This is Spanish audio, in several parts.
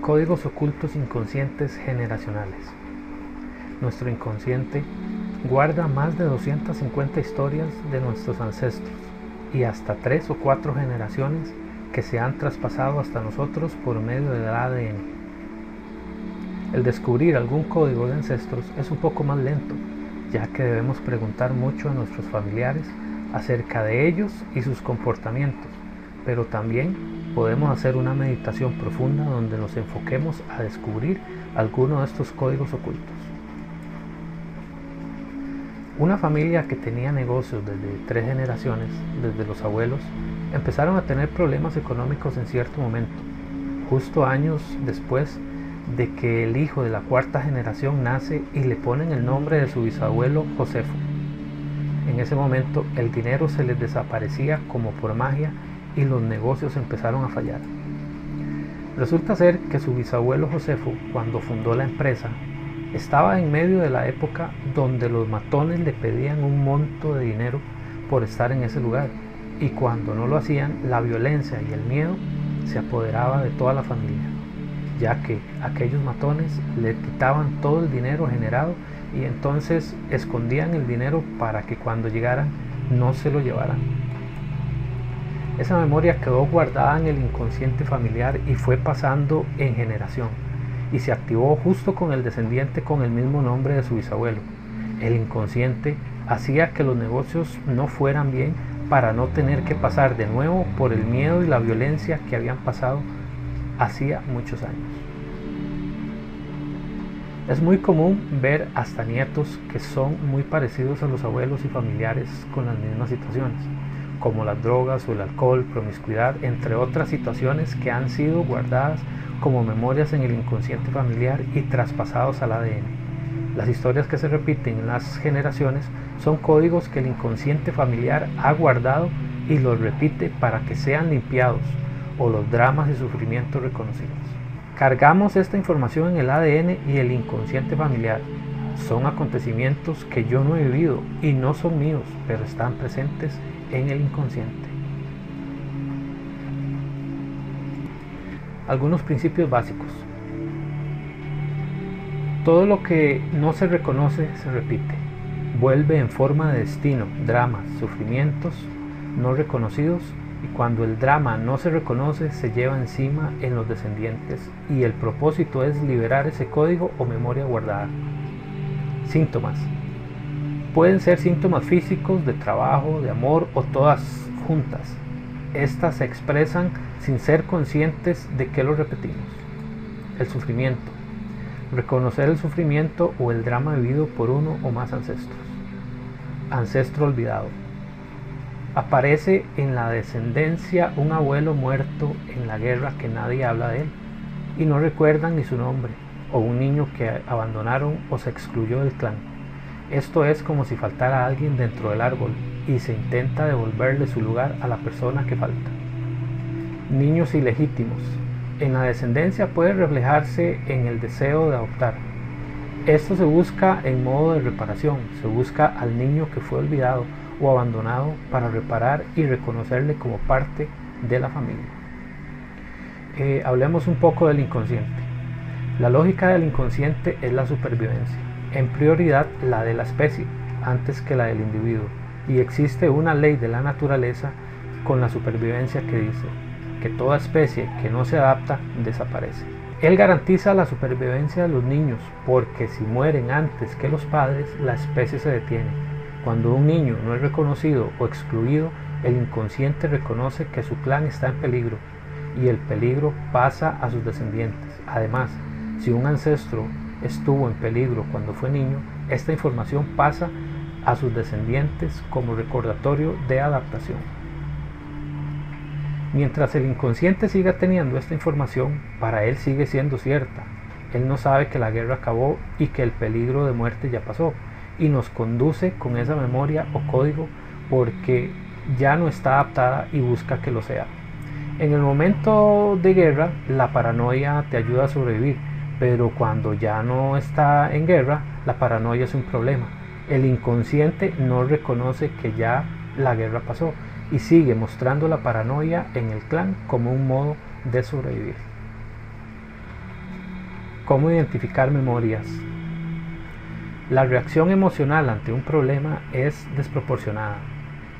Códigos ocultos inconscientes generacionales. Nuestro inconsciente guarda más de 250 historias de nuestros ancestros y hasta 3 o 4 generaciones que se han traspasado hasta nosotros por medio del ADN. El descubrir algún código de ancestros es un poco más lento, ya que debemos preguntar mucho a nuestros familiares acerca de ellos y sus comportamientos, pero también podemos hacer una meditación profunda donde nos enfoquemos a descubrir alguno de estos códigos ocultos. Una familia que tenía negocios desde 3 generaciones, desde los abuelos, empezaron a tener problemas económicos en cierto momento, justo años después de que el hijo de la 4ª generación nace y le ponen el nombre de su bisabuelo Josefo. En ese momento el dinero se les desaparecía como por magia y los negocios empezaron a fallar. Resulta ser que su bisabuelo Josefo, cuando fundó la empresa, estaba en medio de la época donde los matones le pedían un monto de dinero por estar en ese lugar, y cuando no lo hacían, la violencia y el miedo se apoderaba de toda la familia, ya que aquellos matones le quitaban todo el dinero generado y entonces escondían el dinero para que cuando llegaran no se lo llevaran. Esa memoria quedó guardada en el inconsciente familiar y fue pasando en generación, y se activó justo con el descendiente con el mismo nombre de su bisabuelo. El inconsciente hacía que los negocios no fueran bien para no tener que pasar de nuevo por el miedo y la violencia que habían pasado hacía muchos años. Es muy común ver hasta nietos que son muy parecidos a los abuelos y familiares con las mismas situaciones, como las drogas o el alcohol, promiscuidad, entre otras situaciones que han sido guardadas como memorias en el inconsciente familiar y traspasados al ADN. Las historias que se repiten en las generaciones son códigos que el inconsciente familiar ha guardado y los repite para que sean limpiados, o los dramas y sufrimientos reconocidos. Cargamos esta información en el ADN y el inconsciente familiar. Son acontecimientos que yo no he vivido y no son míos, pero están presentes en el inconsciente. Algunos principios básicos. Todo lo que no se reconoce se repite. Vuelve en forma de destino, dramas, sufrimientos no reconocidos, y cuando el drama no se reconoce se lleva encima en los descendientes, y el propósito es liberar ese código o memoria guardada. Síntomas. Pueden ser síntomas físicos, de trabajo, de amor o todas juntas. Estas se expresan sin ser conscientes de que lo repetimos. El sufrimiento. Reconocer el sufrimiento o el drama vivido por uno o más ancestros. Ancestro olvidado. Aparece en la descendencia un abuelo muerto en la guerra que nadie habla de él y no recuerdan ni su nombre, o un niño que abandonaron o se excluyó del clan. Esto es como si faltara alguien dentro del árbol y se intenta devolverle su lugar a la persona que falta. Niños ilegítimos. En la descendencia puede reflejarse en el deseo de adoptar. Esto se busca en modo de reparación, se busca al niño que fue olvidado o abandonado para reparar y reconocerle como parte de la familia. Hablemos un poco del inconsciente. La lógica del inconsciente es la supervivencia, en prioridad la de la especie antes que la del individuo, y existe una ley de la naturaleza con la supervivencia que dice que toda especie que no se adapta desaparece. Él garantiza la supervivencia de los niños porque si mueren antes que los padres, la especie se detiene. Cuando un niño no es reconocido o excluido, el inconsciente reconoce que su clan está en peligro y el peligro pasa a sus descendientes. Además, si un ancestro estuvo en peligro cuando fue niño, esta información pasa a sus descendientes como recordatorio de adaptación. Mientras el inconsciente siga teniendo esta información, para él sigue siendo cierta. Él no sabe que la guerra acabó y que el peligro de muerte ya pasó, y nos conduce con esa memoria o código porque ya no está adaptada y busca que lo sea. En el momento de guerra, la paranoia te ayuda a sobrevivir, pero cuando ya no está en guerra, la paranoia es un problema. El inconsciente no reconoce que ya la guerra pasó y sigue mostrando la paranoia en el clan como un modo de sobrevivir. ¿Cómo identificar memorias? La reacción emocional ante un problema es desproporcionada.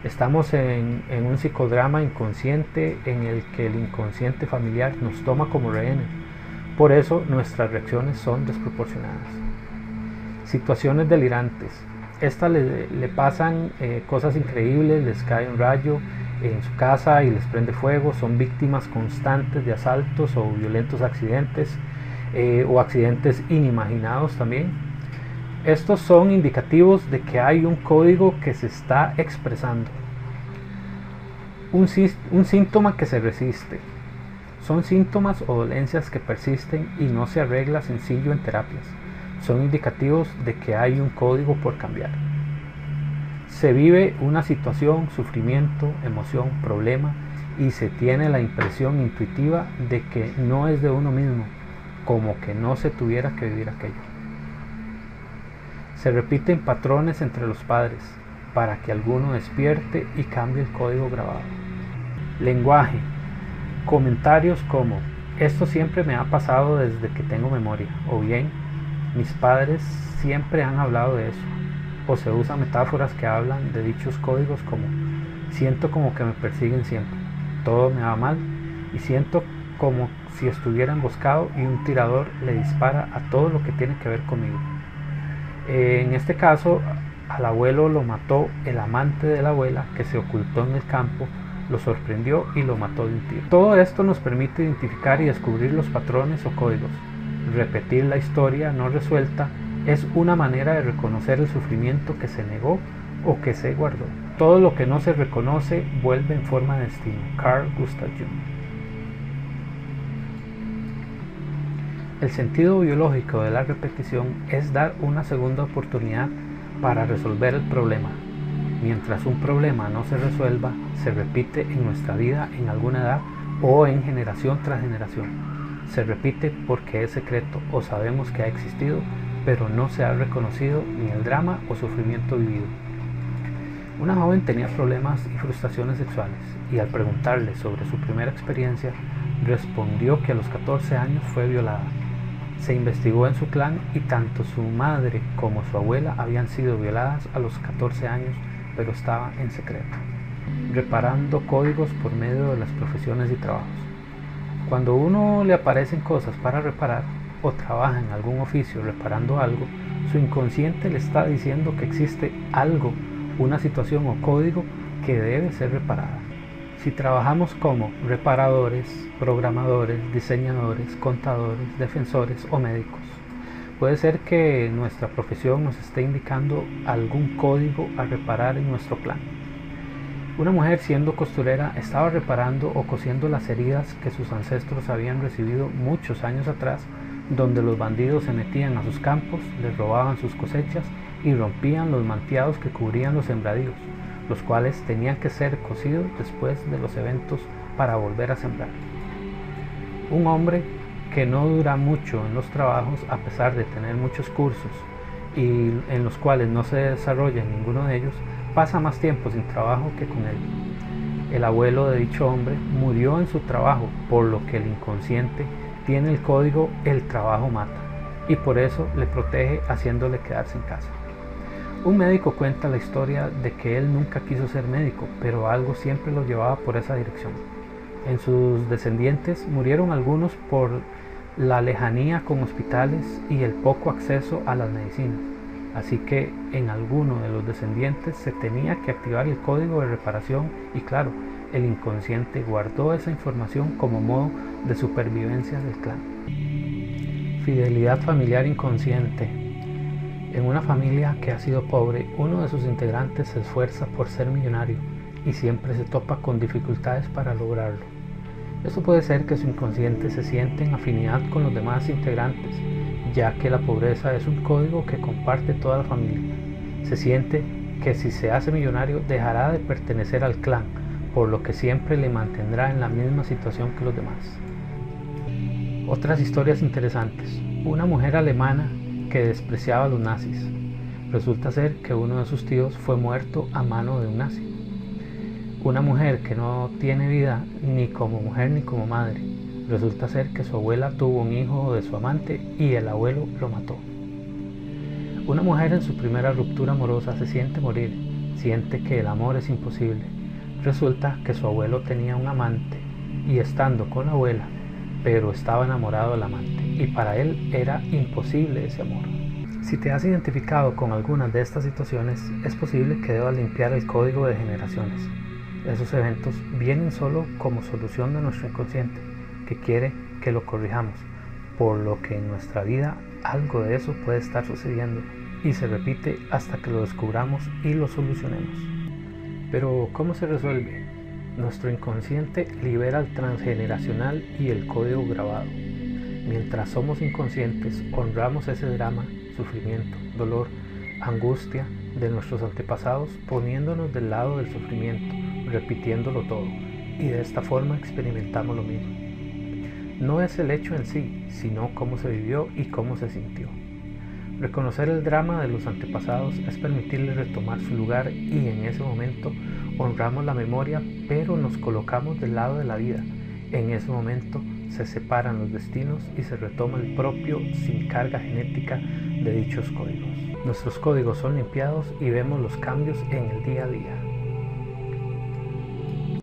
Estamos en un psicodrama inconsciente en el que el inconsciente familiar nos toma como rehenes. Por eso nuestras reacciones son desproporcionadas. Situaciones delirantes. Estas le pasan cosas increíbles, les cae un rayo en su casa y les prende fuego, son víctimas constantes de asaltos o violentos accidentes o accidentes inimaginados también. Estos son indicativos de que hay un código que se está expresando. Un síntoma que se resiste. Son síntomas o dolencias que persisten y no se arregla sencillo en terapias. Son indicativos de que hay un código por cambiar. Se vive una situación, sufrimiento, emoción, problema y se tiene la impresión intuitiva de que no es de uno mismo, como que no se tuviera que vivir aquello. Se repiten patrones entre los padres para que alguno despierte y cambie el código grabado. Lenguaje. Comentarios como: esto siempre me ha pasado desde que tengo memoria, o bien mis padres siempre han hablado de eso, o se usan metáforas que hablan de dichos códigos como: siento como que me persiguen siempre, todo me va mal y siento como si estuviera emboscado y un tirador le dispara a todo lo que tiene que ver conmigo. En este caso, al abuelo lo mató el amante de la abuela, que se ocultó en el campo, lo sorprendió y lo mató de un tiro. Todo esto nos permite identificar y descubrir los patrones o códigos. Repetir la historia no resuelta es una manera de reconocer el sufrimiento que se negó o que se guardó. Todo lo que no se reconoce vuelve en forma de destino. Carl Gustav Jung. El sentido biológico de la repetición es dar una segunda oportunidad para resolver el problema. Mientras un problema no se resuelva, se repite en nuestra vida en alguna edad o en generación tras generación. Se repite porque es secreto o sabemos que ha existido, pero no se ha reconocido ni el drama o sufrimiento vivido. Una joven tenía problemas y frustraciones sexuales y al preguntarle sobre su primera experiencia, respondió que a los 14 años fue violada. Se investigó en su clan y tanto su madre como su abuela habían sido violadas a los 14 años, pero estaba en secreto. Reparando códigos por medio de las profesiones y trabajos. Cuando a uno le aparecen cosas para reparar o trabaja en algún oficio reparando algo, su inconsciente le está diciendo que existe algo, una situación o código que debe ser reparada. Si trabajamos como reparadores, programadores, diseñadores, contadores, defensores o médicos, puede ser que nuestra profesión nos esté indicando algún código a reparar en nuestro plan. Una mujer siendo costurera estaba reparando o cosiendo las heridas que sus ancestros habían recibido muchos años atrás, donde los bandidos se metían a sus campos, les robaban sus cosechas y rompían los manteados que cubrían los sembradíos, los cuales tenían que ser cosidos después de los eventos para volver a sembrar. Un hombre que no dura mucho en los trabajos a pesar de tener muchos cursos y en los cuales no se desarrolla en ninguno de ellos, pasa más tiempo sin trabajo que con él. El abuelo de dicho hombre murió en su trabajo, por lo que el inconsciente tiene el código "el trabajo mata" y por eso le protege haciéndole quedarse en casa. Un médico cuenta la historia de que él nunca quiso ser médico, pero algo siempre lo llevaba por esa dirección. En sus descendientes murieron algunos por la lejanía con hospitales y el poco acceso a las medicinas, así que en alguno de los descendientes se tenía que activar el código de reparación y claro, el inconsciente guardó esa información como modo de supervivencia del clan. Fidelidad familiar inconsciente. En una familia que ha sido pobre, uno de sus integrantes se esfuerza por ser millonario y siempre se topa con dificultades para lograrlo. Esto puede ser que su inconsciente se siente en afinidad con los demás integrantes, ya que la pobreza es un código que comparte toda la familia. Se siente que si se hace millonario dejará de pertenecer al clan, por lo que siempre le mantendrá en la misma situación que los demás. Otras historias interesantes. Una mujer alemana que despreciaba a los nazis. Resulta ser que uno de sus tíos fue muerto a mano de un nazi. Una mujer que no tiene vida ni como mujer ni como madre. Resulta ser que su abuela tuvo un hijo de su amante y el abuelo lo mató. Una mujer en su primera ruptura amorosa se siente morir, siente que el amor es imposible. Resulta que su abuelo tenía un amante y estando con la abuela, pero estaba enamorado del amante y para él era imposible ese amor. Si te has identificado con algunas de estas situaciones, es posible que debas limpiar el código de generaciones. Esos eventos vienen solo como solución de nuestro inconsciente, que quiere que lo corrijamos, por lo que en nuestra vida algo de eso puede estar sucediendo y se repite hasta que lo descubramos y lo solucionemos. Pero ¿cómo se resuelve? Nuestro inconsciente libera el transgeneracional y el código grabado. Mientras somos inconscientes, honramos ese drama, sufrimiento, dolor, angustia de nuestros antepasados, poniéndonos del lado del sufrimiento, repitiéndolo todo, y de esta forma experimentamos lo mismo. No es el hecho en sí, sino cómo se vivió y cómo se sintió. Reconocer el drama de los antepasados es permitirle retomar su lugar y en ese momento honramos la memoria, pero nos colocamos del lado de la vida. En ese momento se separan los destinos y se retoma el propio sin carga genética de dichos códigos. Nuestros códigos son limpiados y vemos los cambios en el día a día.